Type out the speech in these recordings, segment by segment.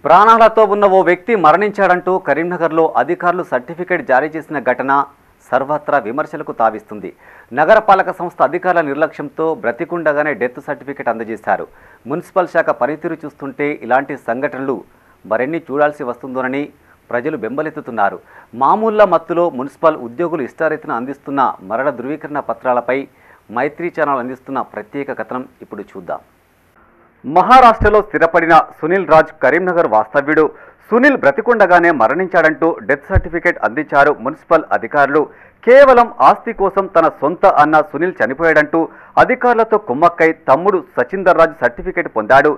ప్రాణాలతో ఉన్న ఓ వ్యక్తి మరణించాడంటూ కరీంనగర్లో అధికారులు సర్టిఫికేట్ జారీ చేసిన ఘటన సర్వత్రా విమర్శలకు తావిస్తుంది. నగరపాలక సంస్థ అధికారుల నిర్లక్ష్యంతో బ్రతికుండగానే డెత్ సర్టిఫికేట్ అందజేశారు. మున్సిపల్ శాఖ పనితీరు చూస్తుంటే ఇలాంటి సంఘటనలు మరెన్ని చూడాల్సి వస్తుందోనని ప్రజలు బెంబలెత్తుతున్నారు. మామూళ్ల మత్తులో మున్సిపల్ ఉద్యోగులు ఇష్టారీతిన అందిస్తున్న మరణ ధృవీకరణ పత్రాలపై మైత్రి ఛానల్ అందిస్తున్న ప్రత్యేక కథనం ఇప్పుడు చూద్దాం. మహారాష్ట్రలో స్థిరపడిన సునీల్ రాజ్ కరీంనగర్ వాస్తవ్యుడు. సునీల్ బ్రతికుండగానే మరణించాడంటూ డెత్ సర్టిఫికేట్ అందించారు మున్సిపల్ అధికారులు. కేవలం ఆస్తి కోసం తన సొంత అన్న సునీల్ చనిపోయాడంటూ అధికారులతో కుమ్మక్కై తమ్ముడు సచిందర్ రాజ్ సర్టిఫికేట్ పొందాడు.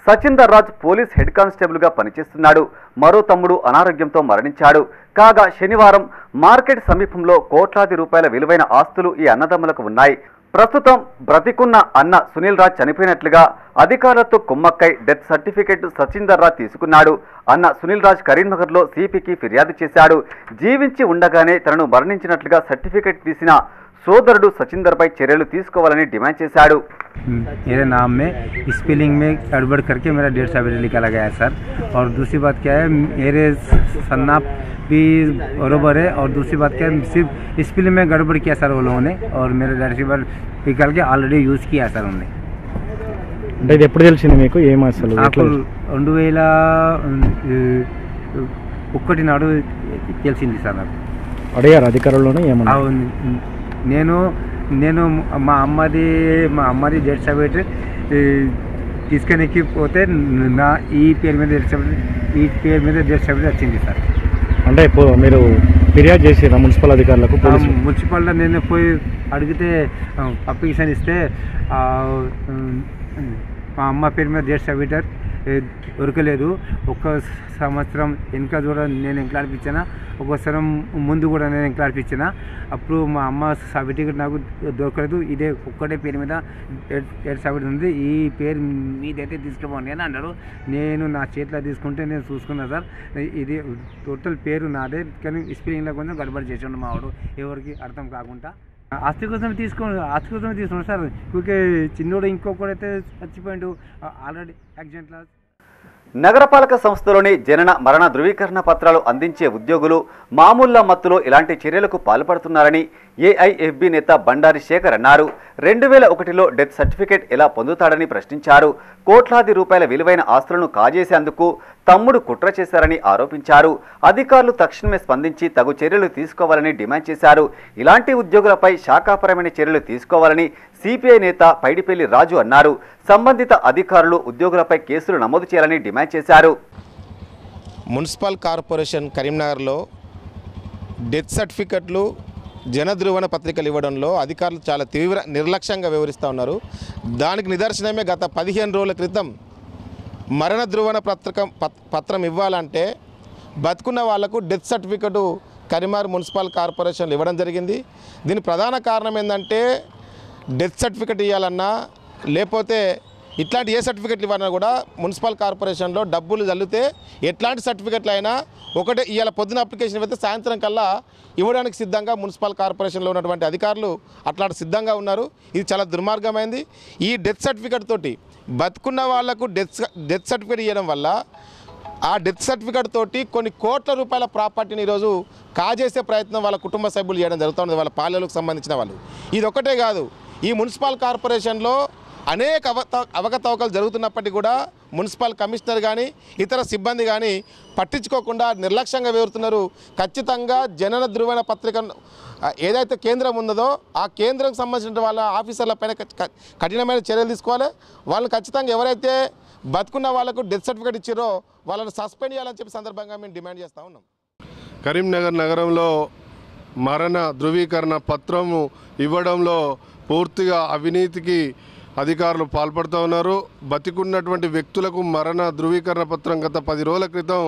సచిందర్ రాజ్ పోలీస్ హెడ్ కానిస్టేబుల్గా పనిచేస్తున్నాడు. మరో తమ్ముడు అనారోగ్యంతో మరణించాడు. కాగా శనివారం మార్కెట్ సమీపంలో కోట్లాది రూపాయల విలువైన ఆస్తులు ఈ అన్నదమ్ములకు ఉన్నాయి. ప్రస్తుతం బ్రతికున్న అన్న సునీల్ రాజ్ చనిపోయినట్లుగా అధికారులతో కుమ్మక్కై డెత్ సర్టిఫికేట్ సచిందర్ రాజ్ తీసుకున్నాడు. అన్న సునీల్ రాజ్ కరీంనగర్లో సిపికి ఫిర్యాదు చేశాడు. జీవించి ఉండగానే తనను మరణించినట్లుగా సర్టిఫికేట్ తీసిన సోదరుడు సచిందర్పై చర్యలు తీసుకోవాలని డిమాండ్ చేశాడు. मेरे नाम में स्पेलिंग में गड़बड़ करके मेरा डेथ सर्टिफिकेट निकाला गया है सर। और दूसरी बात क्या है, मेरे सन्नाप भी बराबर है। और दूसरी बात क्या है, सिर्फ स्पेलिंग में गड़बड़ किया सर वो लोगों ने, और मेरा डेथ सर्टिफिकेट निकाल के ऑलरेडी यूज़ किया सर उन्होंने. అంటే ఇది ఎప్పుడు తెలిసింది మీకు? ఏం అసలు నాకు 2001 నాడు తెలిసింది సార్. నాకు అడిగారు అధికారులను ఏమన్నా? నేను మా అమ్మది డెత్ సర్టిఫికేట్ తీసుకునేకి పోతే నా ఈ పేరు మీద డెత్ సర్టిఫికేట్ వచ్చింది సార్. అంటే మీరు ఫిర్యాదు చేసిరా మున్సిపల్ అధికారులకు? మున్సిపల్లో నేను పోయి అడిగితే అప్లికేషన్ ఇస్తే మా అమ్మ పేరు మీద డెత్ సర్టిఫికేట్ దొరకలేదు. ఒక సంవత్సరం వెనుక కూడా నేను ఎంక్లాడిపించిన, ఒక సంవత్సరం ముందు కూడా నేను ఎంక్లాడిపించిన. అప్పుడు మా అమ్మ సర్టిఫికేట్ నాకు దొరకలేదు. ఇదే ఒక్కటే పేరు మీద డెత్ సర్టిఫికేట్ ఉంది, ఈ పేరు మీదైతే తీసుకోమని అని అన్నారు. నేను నా చేతిలో తీసుకుంటే నేను చూసుకున్నా సార్. ఇది టోటల్ పేరు నాదే, కానీ స్పెల్లింగ్లో కొంచెం గడబడి చేసాడు మా వాడు, ఎవరికి అర్థం కాకుండా. ఆస్తి కోసం తీసుకోండి సార్. ఊరికే చిన్నోడు ఇంకొకడైతే చచ్చిపోయాడు ఆల్రెడీ యాక్సిడెంట్లో. నగరపాలక సంస్థలోని జనన మరణ ధృవీకరణ పత్రాలు అందించే ఉద్యోగులు మామూళ్ల మత్తులో ఇలాంటి చర్యలకు పాల్పడుతున్నారని ఏఐఎఫ్బి నేత బండారి శేఖర్ అన్నారు. 2001లో డెత్ సర్టిఫికేట్ ఎలా పొందుతాడని ప్రశ్నించారు. కోట్లాది రూపాయల విలువైన ఆస్తులను కాజేసేందుకు తమ్ముడు కుట్ర చేశారని ఆరోపించారు. అధికారులు తక్షణమే స్పందించి తగు చర్యలు తీసుకోవాలని డిమాండ్ చేశారు. ఇలాంటి ఉద్యోగులపై శాఖాపరమైన చర్యలు తీసుకోవాలని సిపిఐ నేత పైడిపల్లి రాజు అన్నారు. సంబంధిత అధికారులు ఉద్యోగులపై కేసులు నమోదు చేయాలని డిమాండ్ చేశారు. మున్సిపల్ కార్పొరేషన్ కరీంనగర్లో డెత్ సర్టిఫికెట్లు జనధృవణ పత్రికలు ఇవ్వడంలో అధికారులు చాలా తీవ్ర నిర్లక్ష్యంగా వ్యవహరిస్తూ ఉన్నారు. దానికి నిదర్శనమే గత 15 రోజుల క్రితం మరణ ధృవణ పత్రం ఇవ్వాలంటే బతుకున్న వాళ్లకు డెత్ సర్టిఫికెట్ కరీంనగర్ మున్సిపల్ కార్పొరేషన్లు ఇవ్వడం జరిగింది. దీని ప్రధాన కారణం ఏంటంటే డెత్ సర్టిఫికెట్ ఇవ్వాలన్నా లేకపోతే ఇట్లాంటి ఏ సర్టిఫికెట్లు ఇవ్వాలన్నా కూడా మున్సిపల్ కార్పొరేషన్లో డబ్బులు చల్లితే ఎట్లాంటి సర్టిఫికెట్లు అయినా ఒకటే ఇవాళ పొద్దున అప్లికేషన్ అయితే సాయంత్రం కల్లా ఇవ్వడానికి సిద్ధంగా మున్సిపల్ కార్పొరేషన్లో ఉన్నటువంటి అధికారులు అట్లాంటి సిద్ధంగా ఉన్నారు. ఇది చాలా దుర్మార్గమైంది. ఈ డెత్ సర్టిఫికెట్ తోటి బతుకున్న వాళ్లకు డెత్ సర్టిఫికెట్ ఇవ్వడం వల్ల ఆ డెత్ సర్టిఫికెట్ తోటి కొన్ని కోట్ల రూపాయల ప్రాపర్టీని ఈరోజు కాజేసే ప్రయత్నం వాళ్ళ కుటుంబ సభ్యులు చేయడం జరుగుతుంది, వాళ్ళ పాలనలకు సంబంధించిన వాళ్ళు. ఇది ఒకటే కాదు, ఈ మున్సిపల్ కార్పొరేషన్లో అనేక అవకతవకలు జరుగుతున్నప్పటికీ కూడా మున్సిపల్ కమిషనర్ కానీ ఇతర సిబ్బంది కానీ పట్టించుకోకుండా నిర్లక్ష్యంగా వ్యవహరిస్తున్నారు. ఖచ్చితంగా జనన ధృవణ పత్రిక ఏదైతే కేంద్రం ఉన్నదో ఆ కేంద్రం సంబంధించిన వాళ్ళ ఆఫీసర్ల పైన కఠినమైన చర్యలు తీసుకోవాలి. వాళ్ళు ఖచ్చితంగా ఎవరైతే బతుకున్న వాళ్ళకు డెత్ సర్టిఫికేట్ ఇచ్చారో వాళ్ళని సస్పెండ్ చేయాలని చెప్పి సందర్భంగా మేము డిమాండ్ చేస్తూ ఉన్నాం. కరీంనగర్ నగరంలో మరణ ధృవీకరణ పత్రము ఇవ్వడంలో పూర్తిగా అవినీతికి అధికారులు పాల్పడుతూ ఉన్నారు. బతికున్నటువంటి వ్యక్తులకు మరణ ధృవీకరణ పత్రం గత 10 రోజుల క్రితం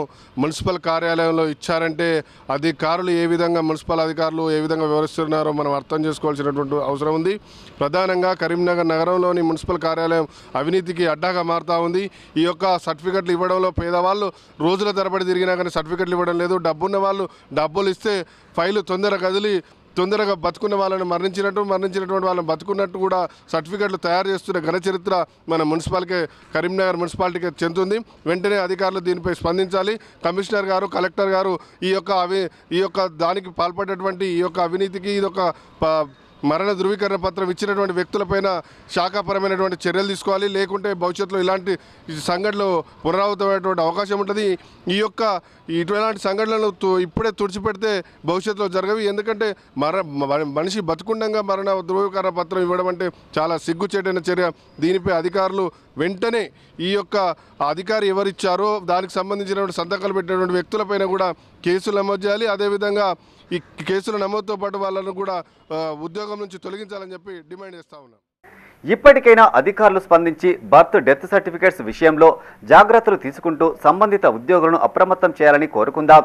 మున్సిపల్ కార్యాలయంలో ఇచ్చారంటే అధికారులు ఏ విధంగా మున్సిపల్ అధికారులు ఏ విధంగా వ్యవహరిస్తున్నారో మనం అర్థం చేసుకోవాల్సినటువంటి అవసరం ఉంది. ప్రధానంగా కరీంనగర్ నగరంలోని మున్సిపల్ కార్యాలయం అవినీతికి అడ్డాగా మారుతూ ఉంది. ఈ యొక్క సర్టిఫికెట్లు ఇవ్వడంలో పేదవాళ్ళు రోజుల తరబడి తిరిగినా కానీ సర్టిఫికెట్లు ఇవ్వడం లేదు. డబ్బున్న వాళ్ళు డబ్బులు ఇస్తే ఫైలు తొందర కదిలి తొందరగా బతుకున్న వాళ్ళని మరణించినటువంటి వాళ్ళని బతుకున్నట్టు కూడా సర్టిఫికెట్లు తయారు చేస్తున్న ఘన చరిత్ర మన కరీంనగర్ మున్సిపాలిటీకి చెందుతుంది. వెంటనే అధికారులు దీనిపై స్పందించాలి. కమిషనర్ గారు, కలెక్టర్ గారు ఈ యొక్క దానికి పాల్పడేటువంటి ఈ యొక్క అవినీతికి ఇదొక మరణ ధృవీకరణ పత్రం ఇచ్చినటువంటి వ్యక్తులపైన శాఖాపరమైనటువంటి చర్యలు తీసుకోవాలి. లేకుంటే భవిష్యత్తులో ఇలాంటి సంఘటనలు పునరావృతమైనటువంటి అవకాశం ఉంటుంది. ఇటువంటి సంఘటనలు ఇప్పుడే తుడిచిపెడితే భవిష్యత్తులో జరగవి. ఎందుకంటే మనిషి బతుకుండంగా మరణ ధృవీకరణ పత్రం ఇవ్వడం అంటే చాలా సిగ్గుచేటైన చర్య. దీనిపై అధికారులు వెంటనే ఈ యొక్క అధికారి ఎవరిచ్చారో దానికి సంబంధించినటువంటి సంతకాలు పెట్టినటువంటి వ్యక్తులపైన కూడా కేసులు నమోదు చేయాలి. అదేవిధంగా ఈ కేసుల నమోదుతో పాటు వాళ్ళను కూడా ఉద్యోగం నుంచి తొలగించాలని చెప్పి డిమాండ్ చేస్తా ఉన్నాం. ఇప్పటికైనా అధికారులు స్పందించి బర్త్ డెత్ సర్టిఫికేట్స్ విషయంలో జాగ్రత్తలు తీసుకుంటూ సంబంధిత ఉద్యోగులను అప్రమత్తం చేయాలని కోరుకుందాం.